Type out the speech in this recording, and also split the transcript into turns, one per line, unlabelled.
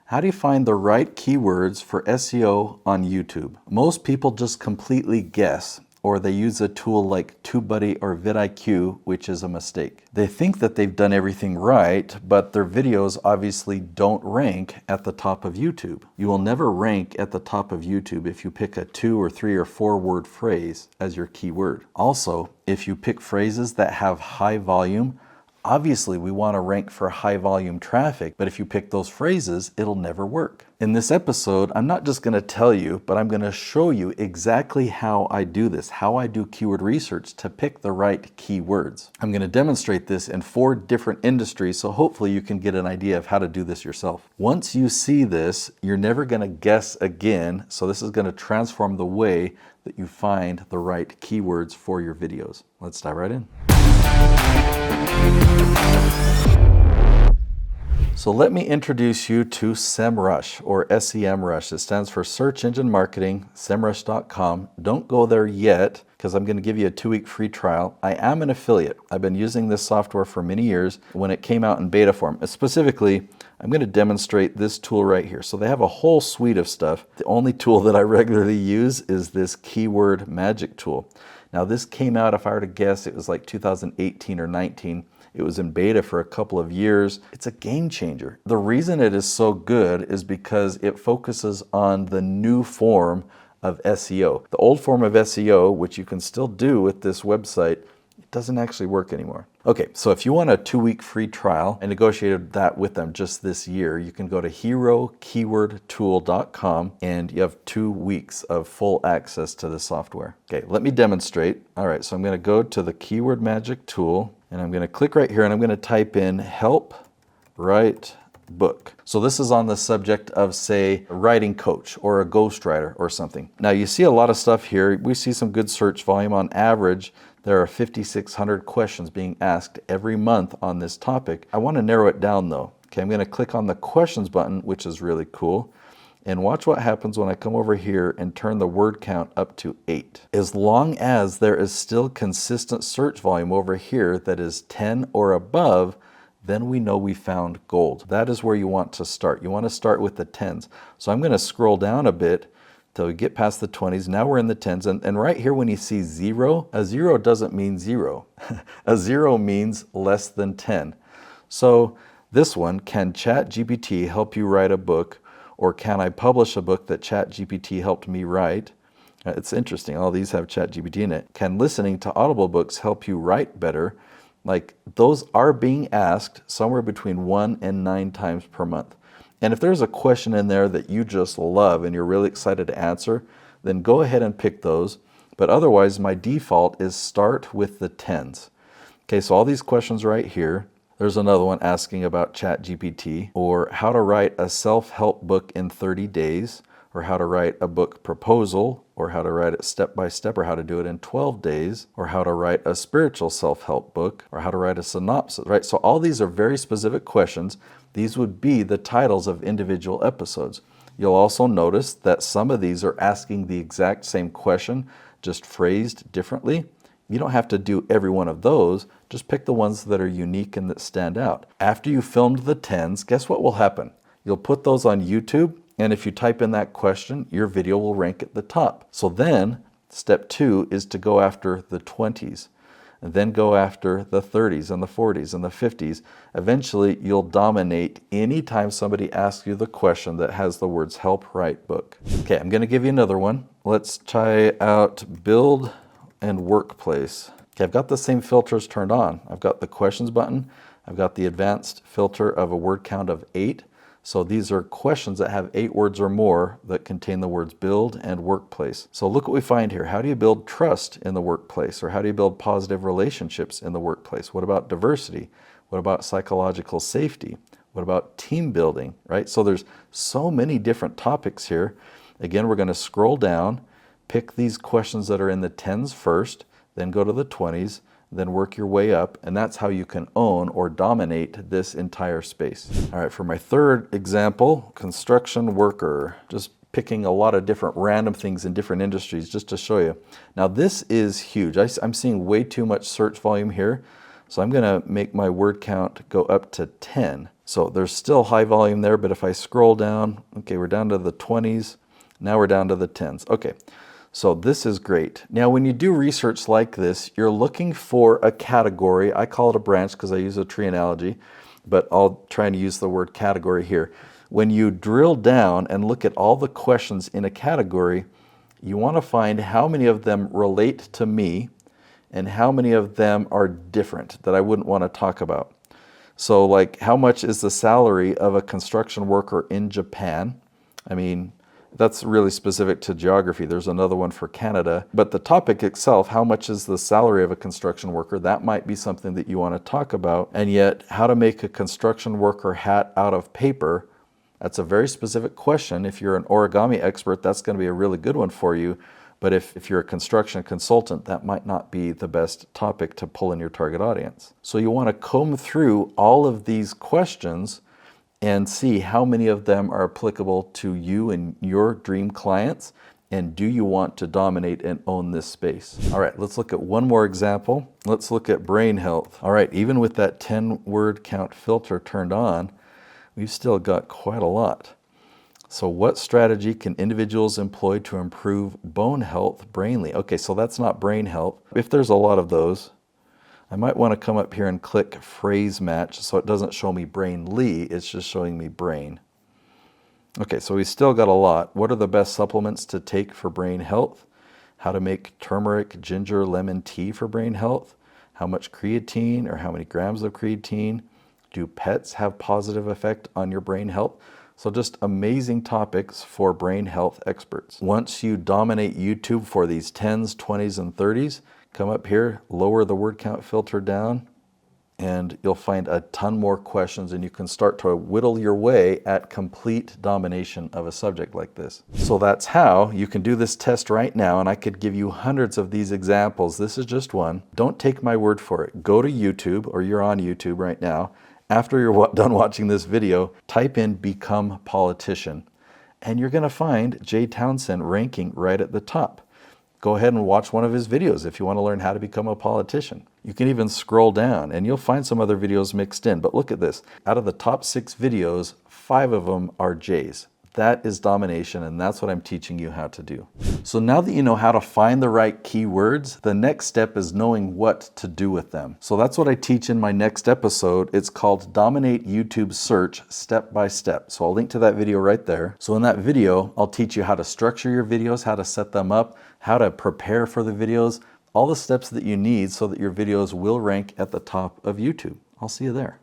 How do you find the right keywords for SEO on YouTube? Most people just completely guess, or they use a tool like TubeBuddy or vidIQ, which is a mistake. They think that they've done everything right, but their videos obviously don't rank at the top of YouTube. You will never rank at the top of YouTube if you pick a 2 or 3 or 4 word phrase as your keyword. Also, if you pick phrases that have high volume, obviously, we want to rank for high volume traffic, but if you pick those phrases, it'll never work. In this episode, I'm not just going to tell you, but I'm going to show you exactly how I do this, how I do keyword research to pick the right keywords. I'm going to demonstrate this in 4 different industries, so hopefully you can get an idea of how to do this yourself. Once you see this, you're never going to guess again, so this is going to transform the way that you find the right keywords for your videos. Let's dive right in. So let me introduce you to SEMrush, or SEMrush. It stands for Search Engine Marketing, semrush.com. Don't go there yet because I'm going to give you a 2-week free trial. I am an affiliate. I've been using this software for many years when it came out in beta form. Specifically, I'm going to demonstrate this tool right here. So they have a whole suite of stuff. The only tool that I regularly use is this keyword magic tool. Now this came out, if I were to guess, it was like 2018 or 19. It was in beta for a couple of years. It's a game changer. The reason it is so good is because it focuses on the new form of SEO. The old form of SEO, which you can still do with this website, it doesn't actually work anymore. Okay, so if you want a 2-week free trial, I negotiated that with them just this year. You can go to herokeywordtool.com and you have 2 weeks of full access to the software. Okay, let me demonstrate. All right, so I'm going to go to the Keyword Magic tool and I'm going to click right here and I'm going to type in help write book. So this is on the subject of, say, a writing coach or a ghostwriter or something. Now you see a lot of stuff here. We see some good search volume. On average, there are 5,600 questions being asked every month on this topic. I want to narrow it down though. Okay, I'm going to click on the questions button, which is really cool. And watch what happens when I come over here and turn the word count up to 8. As long as there is still consistent search volume over here that is 10 or above, then we know we found gold. That is where you want to start. You want to start with the 10s. So I'm going to scroll down a bit till we get past the 20s. Now we're in the 10s. And right here when you see 0, a 0 doesn't mean 0. A 0 means less than 10. So this one, can ChatGPT help you write a book? Or can I publish a book that ChatGPT helped me write? It's interesting. All these have ChatGPT in it. Can listening to Audible books help you write better? Like, those are being asked somewhere between 1 and 9 times per month. And if there's a question in there that you just love and you're really excited to answer, then go ahead and pick those. But otherwise, my default is start with the 10s. Okay, so all these questions right here. There's another one asking about ChatGPT, or how to write a self-help book in 30 days, or how to write a book proposal, or how to write it step by step, or how to do it in 12 days, or how to write a spiritual self-help book, or how to write a synopsis, right? So all these are very specific questions. These would be the titles of individual episodes. You'll also notice that some of these are asking the exact same question, just phrased differently. You don't have to do every one of those, just pick the ones that are unique and that stand out. After you filmed the 10s, guess what will happen? You'll put those on YouTube, and if you type in that question, your video will rank at the top. So then, step 2 is to go after the 20s, and then go after the 30s and the 40s and the 50s. Eventually, you'll dominate anytime somebody asks you the question that has the words help write book. Okay, I'm going to give you another one. Let's try out build and workplace. Okay, I've got the same filters turned on. I've got the questions button. I've got the advanced filter of a word count of 8. So these are questions that have 8 words or more that contain the words build and workplace. So look what we find here. How do you build trust in the workplace? Or how do you build positive relationships in the workplace? What about diversity? What about psychological safety? What about team building, right? So there's so many different topics here. Again, we're going to scroll down, pick these questions that are in the 10s first, then go to the 20s, then work your way up, and that's how you can own or dominate this entire space. All right, for my third example, construction worker. Just picking a lot of different random things in different industries just to show you. Now this is huge. I'm seeing way too much search volume here, so I'm going to make my word count go up to 10. So there's still high volume there, but if I scroll down, okay, we're down to the 20s. Now we're down to the 10s. Okay, so this is great. Now, when you do research like this, you're looking for a category. I call it a branch because I use a tree analogy, but I'll try to use the word category here. When you drill down and look at all the questions in a category, you want to find how many of them relate to me and how many of them are different that I wouldn't want to talk about. So like, how much is the salary of a construction worker in Japan? I mean, that's really specific to geography. There's another one for Canada. But the topic itself, how much is the salary of a construction worker, that might be something that you want to talk about. And yet, how to make a construction worker hat out of paper, that's a very specific question. If you're an origami expert, that's going to be a really good one for you. But if you're a construction consultant, that might not be the best topic to pull in your target audience. So you want to comb through all of these questions and see how many of them are applicable to you and your dream clients, and do you want to dominate and own this space? All right, let's look at one more example. Let's look at brain health. All right, even with that 10-word count filter turned on, we've still got quite a lot. So what strategy can individuals employ to improve bone health brainly? Okay, so that's not brain health. If there's a lot of those, I might want to come up here and click phrase match so it doesn't show me brainly, it's just showing me brain. Okay, so we still got a lot. What are the best supplements to take for brain health? How to make turmeric, ginger, lemon tea for brain health? How much creatine or how many grams of creatine? Do pets have positive effect on your brain health? So just amazing topics for brain health experts. Once you dominate YouTube for these 10s, 20s, and 30s, come up here, lower the word count filter down, and you'll find a ton more questions, and you can start to whittle your way at complete domination of a subject like this. So that's how you can do this test right now, and I could give you hundreds of these examples. This is just one. Don't take my word for it. Go to YouTube, or you're on YouTube right now. After you're done watching this video, type in "become politician," and you're going to find Jay Townsend ranking right at the top. Go ahead and watch one of his videos if you want to learn how to become a politician. You can even scroll down and you'll find some other videos mixed in. But look at this. Out of the top 6 videos, 5 of them are Jay's. That is domination, and that's what I'm teaching you how to do. So now that you know how to find the right keywords, the next step is knowing what to do with them. So that's what I teach in my next episode. It's called Dominate YouTube Search Step by Step. So I'll link to that video right there. So in that video, I'll teach you how to structure your videos, how to set them up, how to prepare for the videos, all the steps that you need so that your videos will rank at the top of YouTube. I'll see you there.